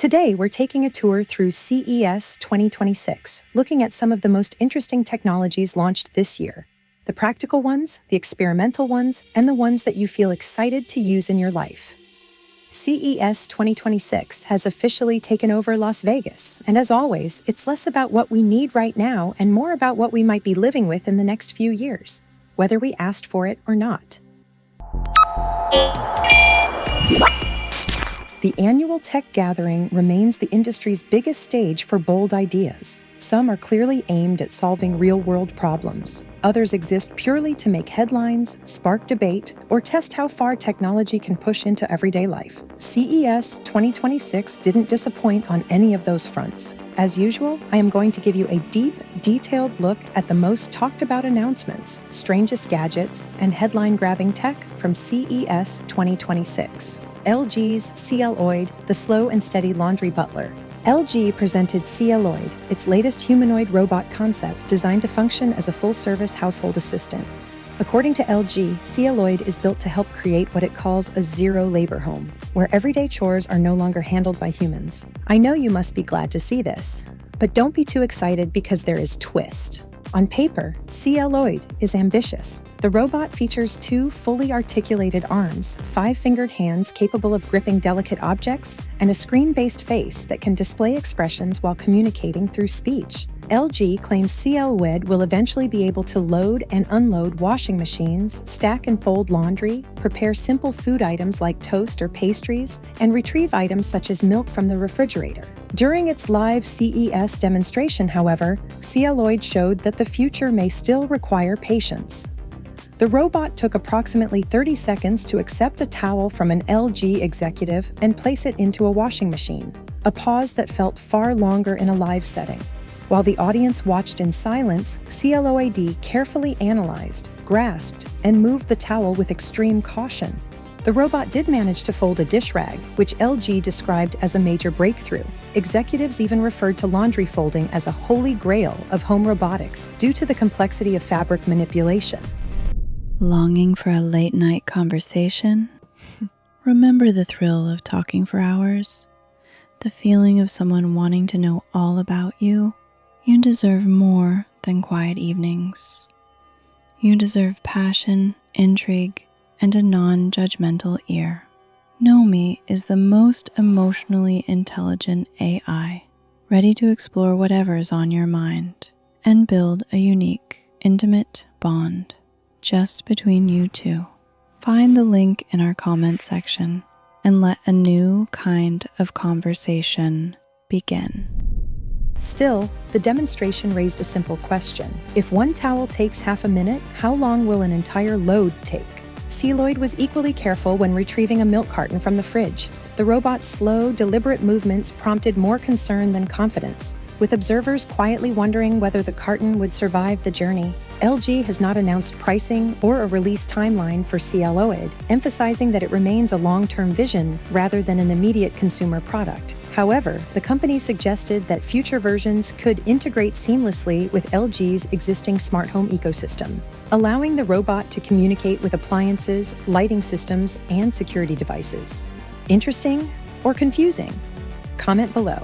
Today, we're taking a tour through CES 2026, looking at some of the most interesting technologies launched this year. The practical ones, the experimental ones, and the ones that you feel excited to use in your life. CES 2026 has officially taken over Las Vegas, and as always, it's less about what we need right now and more about what we might be living with in the next few years, whether we asked for it or not. The annual tech gathering remains the industry's biggest stage for bold ideas. Some are clearly aimed at solving real-world problems. Others exist purely to make headlines, spark debate, or test how far technology can push into everyday life. CES 2026 didn't disappoint on any of those fronts. As usual, I am going to give you a deep, detailed look at the most talked about announcements, strangest gadgets, and headline-grabbing tech from CES 2026. LG's CLOiD, the slow and steady laundry butler. LG presented CLOiD, its latest humanoid robot concept designed to function as a full-service household assistant. According to LG, CLOiD is built to help create what it calls a zero-labor home, where everyday chores are no longer handled by humans. I know you must be glad to see this, but don't be too excited because there is twist. On paper, CLOiD is ambitious. The robot features 2 fully articulated arms, 5-fingered hands capable of gripping delicate objects, and a screen-based face that can display expressions while communicating through speech. LG claims CLOiD will eventually be able to load and unload washing machines, stack and fold laundry, prepare simple food items like toast or pastries, and retrieve items such as milk from the refrigerator. During its live CES demonstration, however, CLOiD showed that the future may still require patience. The robot took approximately 30 seconds to accept a towel from an LG executive and place it into a washing machine, a pause that felt far longer in a live setting. While the audience watched in silence, CLOiD carefully analyzed, grasped, and moved the towel with extreme caution. The robot did manage to fold a dish rag, which LG described as a major breakthrough. Executives even referred to laundry folding as a holy grail of home robotics due to the complexity of fabric manipulation. Longing for a late-night conversation? Remember the thrill of talking for hours? The feeling of someone wanting to know all about you? You deserve more than quiet evenings. You deserve passion, intrigue, and a non-judgmental ear. Nomi is the most emotionally intelligent AI, ready to explore whatever is on your mind and build a unique, intimate bond just between you two. Find the link in our comment section and let a new kind of conversation begin. Still, the demonstration raised a simple question. If one towel takes half a minute, how long will an entire load take? CLOiD was equally careful when retrieving a milk carton from the fridge. The robot's slow, deliberate movements prompted more concern than confidence, with observers quietly wondering whether the carton would survive the journey. LG has not announced pricing or a release timeline for CLOiD, emphasizing that it remains a long-term vision rather than an immediate consumer product. However, the company suggested that future versions could integrate seamlessly with LG's existing smart home ecosystem, allowing the robot to communicate with appliances, lighting systems, and security devices. Interesting or confusing? Comment below.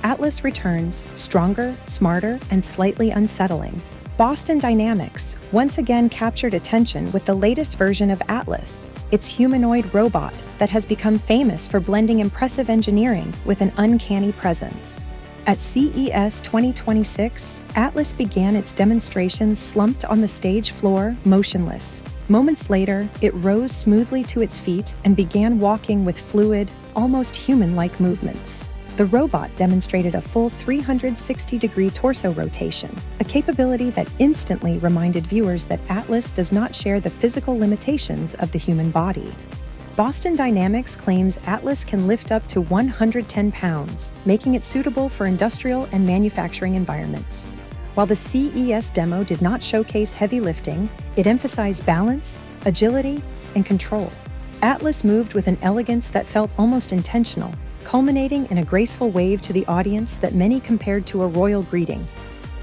Atlas returns, stronger, smarter, and slightly unsettling. Boston Dynamics once again captured attention with the latest version of Atlas, its humanoid robot that has become famous for blending impressive engineering with an uncanny presence. At CES 2026, Atlas began its demonstration slumped on the stage floor, motionless. Moments later, it rose smoothly to its feet and began walking with fluid, almost human-like movements. The robot demonstrated a full 360-degree torso rotation, a capability that instantly reminded viewers that Atlas does not share the physical limitations of the human body. Boston Dynamics claims Atlas can lift up to 110 pounds, making it suitable for industrial and manufacturing environments. While the CES demo did not showcase heavy lifting, it emphasized balance, agility, and control. Atlas moved with an elegance that felt almost intentional, culminating in a graceful wave to the audience that many compared to a royal greeting.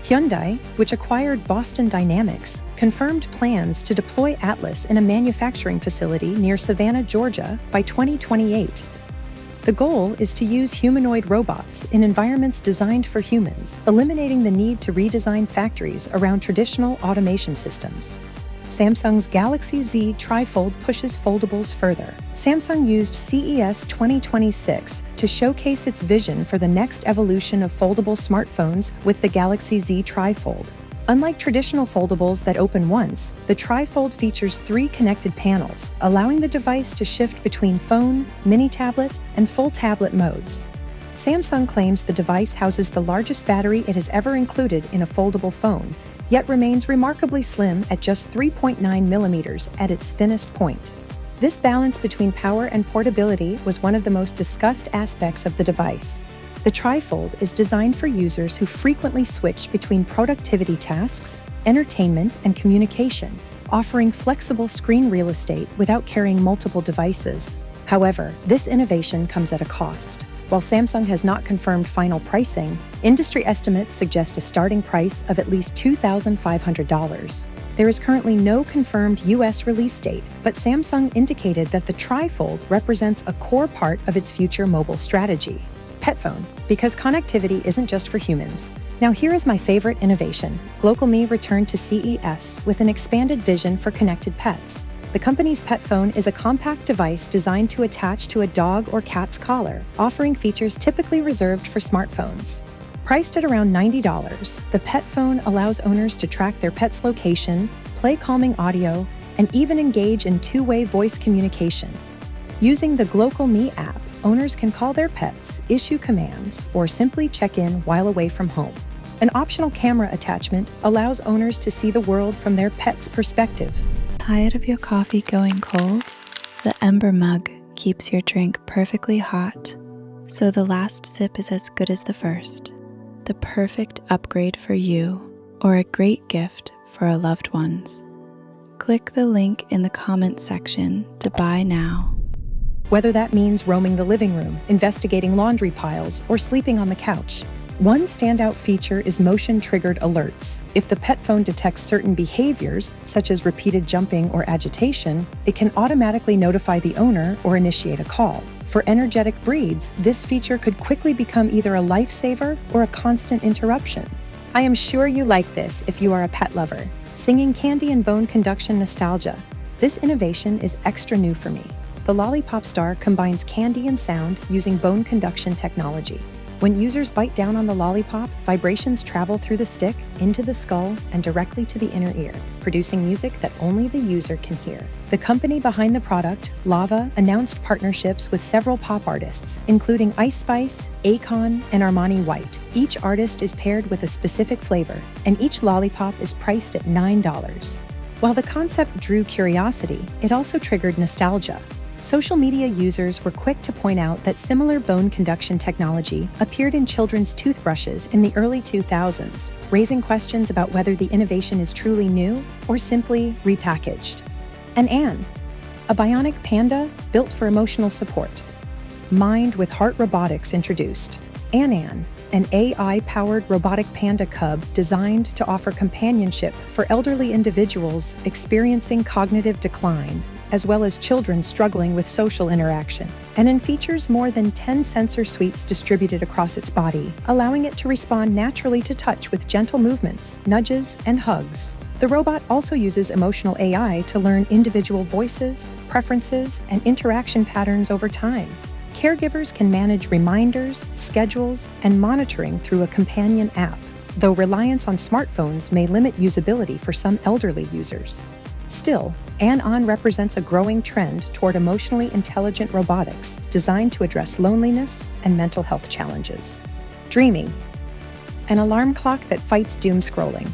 Hyundai, which acquired Boston Dynamics, confirmed plans to deploy Atlas in a manufacturing facility near Savannah, Georgia by 2028. The goal is to use humanoid robots in environments designed for humans, eliminating the need to redesign factories around traditional automation systems. Samsung's Galaxy Z TriFold pushes foldables further. Samsung used CES 2026 to showcase its vision for the next evolution of foldable smartphones with the Galaxy Z TriFold. Unlike traditional foldables that open once, the TriFold features 3 connected panels, allowing the device to shift between phone, mini tablet, and full tablet modes. Samsung claims the device houses the largest battery it has ever included in a foldable phone, yet remains remarkably slim at just 3.9 millimeters at its thinnest point. This balance between power and portability was one of the most discussed aspects of the device. The TriFold is designed for users who frequently switch between productivity tasks, entertainment, and communication, offering flexible screen real estate without carrying multiple devices. However, this innovation comes at a cost. While Samsung has not confirmed final pricing, industry estimates suggest a starting price of at least $2,500. There is currently no confirmed US release date, but Samsung indicated that the TriFold represents a core part of its future mobile strategy. PetPhone, because connectivity isn't just for humans. Now here is my favorite innovation. GlocalMe returned to CES with an expanded vision for connected pets. The company's PetPhone is a compact device designed to attach to a dog or cat's collar, offering features typically reserved for smartphones. Priced at around $90, the PetPhone allows owners to track their pet's location, play calming audio, and even engage in two-way voice communication. Using the GlocalMe app, owners can call their pets, issue commands, or simply check in while away from home. An optional camera attachment allows owners to see the world from their pet's perspective. Tired of your coffee going cold? The Ember Mug keeps your drink perfectly hot, so the last sip is as good as the first. The perfect upgrade for you, or a great gift for a loved one's. Click the link in the comments section to buy now. Whether that means roaming the living room, investigating laundry piles, or sleeping on the couch, one standout feature is motion-triggered alerts. If the PetPhone detects certain behaviors, such as repeated jumping or agitation, it can automatically notify the owner or initiate a call. For energetic breeds, this feature could quickly become either a lifesaver or a constant interruption. I am sure you like this if you are a pet lover. Singing candy and bone conduction nostalgia. This innovation is extra new for me. The Lollipop Star combines candy and sound using bone conduction technology. When users bite down on the lollipop, vibrations travel through the stick, into the skull, and directly to the inner ear, producing music that only the user can hear. The company behind the product, Lava, announced partnerships with several pop artists, including Ice Spice, Akon, and Armani White. Each artist is paired with a specific flavor, and each lollipop is priced at $9. While the concept drew curiosity, it also triggered nostalgia. Social media users were quick to point out that similar bone conduction technology appeared in children's toothbrushes in the early 2000s, raising questions about whether the innovation is truly new or simply repackaged. And Anne, a bionic panda built for emotional support. Mind with Heart Robotics introduced. Anne, an AI-powered robotic panda cub designed to offer companionship for elderly individuals experiencing cognitive decline, as well as children struggling with social interaction. And it features more than 10 sensor suites distributed across its body, allowing it to respond naturally to touch with gentle movements, nudges, and hugs. The robot also uses emotional AI to learn individual voices, preferences, and interaction patterns over time. Caregivers can manage reminders, schedules, and monitoring through a companion app, though reliance on smartphones may limit usability for some elderly users. Still, Anne represents a growing trend toward emotionally intelligent robotics designed to address loneliness and mental health challenges. Dreamie, an alarm clock that fights doomscrolling.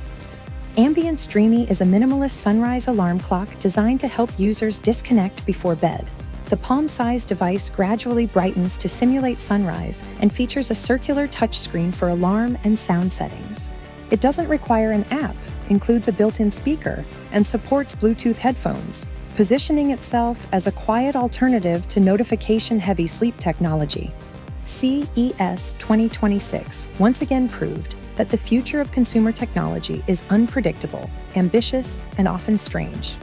Ambient Dreamie is a minimalist sunrise alarm clock designed to help users disconnect before bed. The palm-sized device gradually brightens to simulate sunrise and features a circular touchscreen for alarm and sound settings. It doesn't require an app, includes a built-in speaker, and supports Bluetooth headphones, positioning itself as a quiet alternative to notification-heavy sleep technology. CES 2026 once again proved that the future of consumer technology is unpredictable, ambitious, and often strange.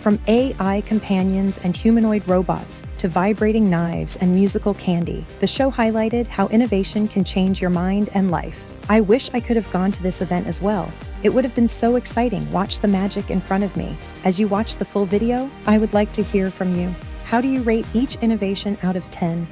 From AI companions and humanoid robots to vibrating knives and musical candy, the show highlighted how innovation can change your mind and life. I wish I could have gone to this event as well. It would have been so exciting. Watch the magic in front of me. As you watch the full video, I would like to hear from you. How do you rate each innovation out of 10?